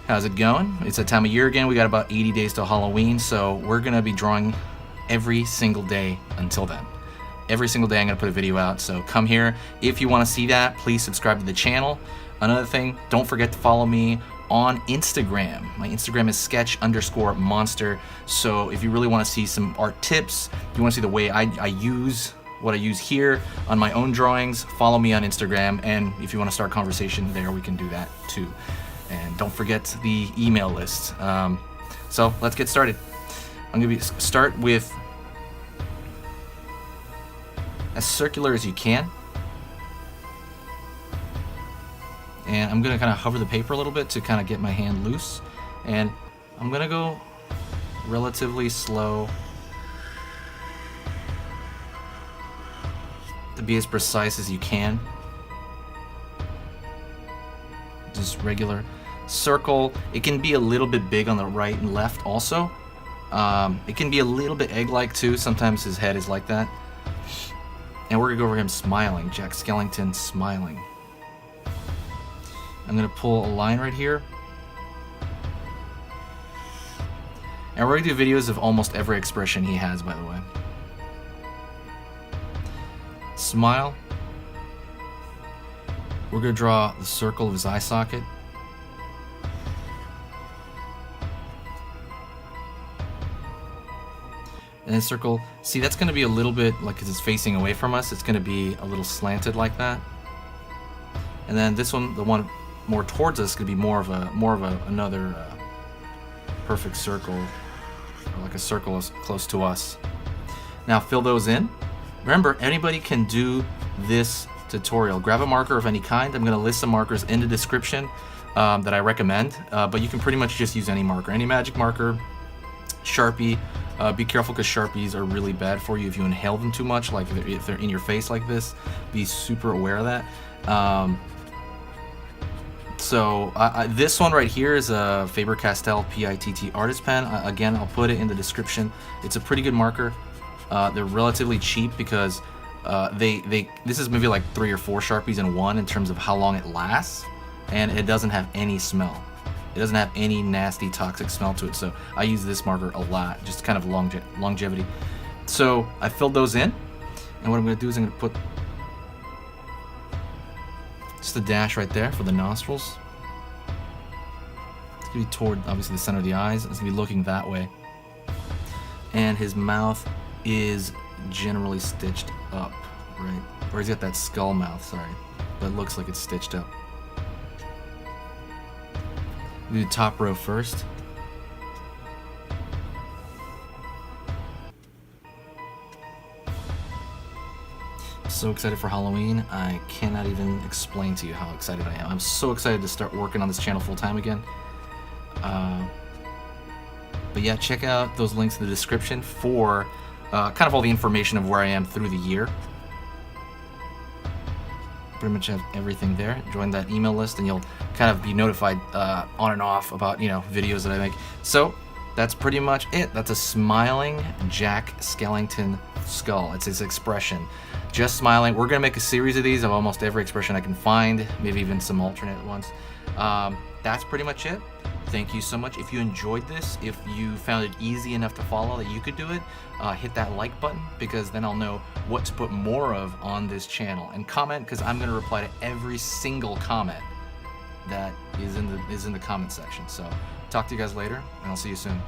How's it going? It's that time of year again. We got about 80 days till Halloween, so we're gonna be drawing every single day until then. Every single day I'm gonna put a video out, so come here. If you wanna see that, please subscribe to the channel. Another thing, don't forget to follow me on Instagram. My Instagram is sketch_monster. So if you really wanna see some art tips, you wanna see the way I use what I use here on my own drawings, follow me on Instagram. And if you wanna start conversation there, we can do that too. And don't forget the email list. So let's get started. I'm gonna start with as circular as you can. And I'm gonna kind of hover the paper a little bit to kind of get my hand loose. And I'm gonna go relatively slow to be as precise as you can. Just regular circle. It can be a little bit big on the right and left also. It can be a little bit egg-like too. Sometimes his head is like that. And we're gonna go over him smiling. Jack Skellington smiling. I'm gonna pull a line right here. And we're gonna do videos of almost every expression he has, by the way. Smile. We're gonna draw the circle of his eye socket. And then circle, see that's gonna be a little bit, like because it's facing away from us, it's gonna be a little slanted like that. And then this one, the one more towards us, is gonna be more of another perfect circle, or like a circle close to us. Now fill those in. Remember, anybody can do this tutorial. Grab a marker of any kind. I'm gonna list some markers in the description that I recommend, but you can pretty much just use any marker, any magic marker, Sharpie. Be careful because Sharpies are really bad for you if you inhale them too much, like if they're in your face like this. Be super aware of that. This one right here is a Faber-Castell PITT artist pen. Again, I'll put it in the description. It's a pretty good marker. They're relatively cheap because this is maybe like 3 or 4 Sharpies in one in terms of how long it lasts, and it doesn't have any smell. It doesn't have any nasty toxic smell to it, so I use this marker a lot, just kind of longevity. So I filled those in, and what I'm going to do is I'm going to put just a dash right there for the nostrils. It's going to be toward, obviously, the center of the eyes. It's going to be looking that way. And his mouth is generally stitched up, right? Or he's got that skull mouth, sorry. But it looks like it's stitched up. Do the top row first. So excited for Halloween. I cannot even explain to you how excited I am. I'm so excited to start working on this channel full time again. But yeah, check out those links in the description for kind of all the information of where I am through the year. Pretty much have everything there. Join that email list and you'll kind of be notified on and off about, you know, videos that I make. So that's pretty much it. That's a smiling Jack Skellington skull. It's his expression. Just smiling. We're gonna make a series of these of almost every expression I can find, maybe even some alternate ones. That's pretty much it. Thank you so much. If you enjoyed this, if you found it easy enough to follow that you could do it, hit that like button, because then I'll know what to put more of on this channel. And comment, because I'm going to reply to every single comment that is in the comment section. So talk to you guys later, and I'll see you soon.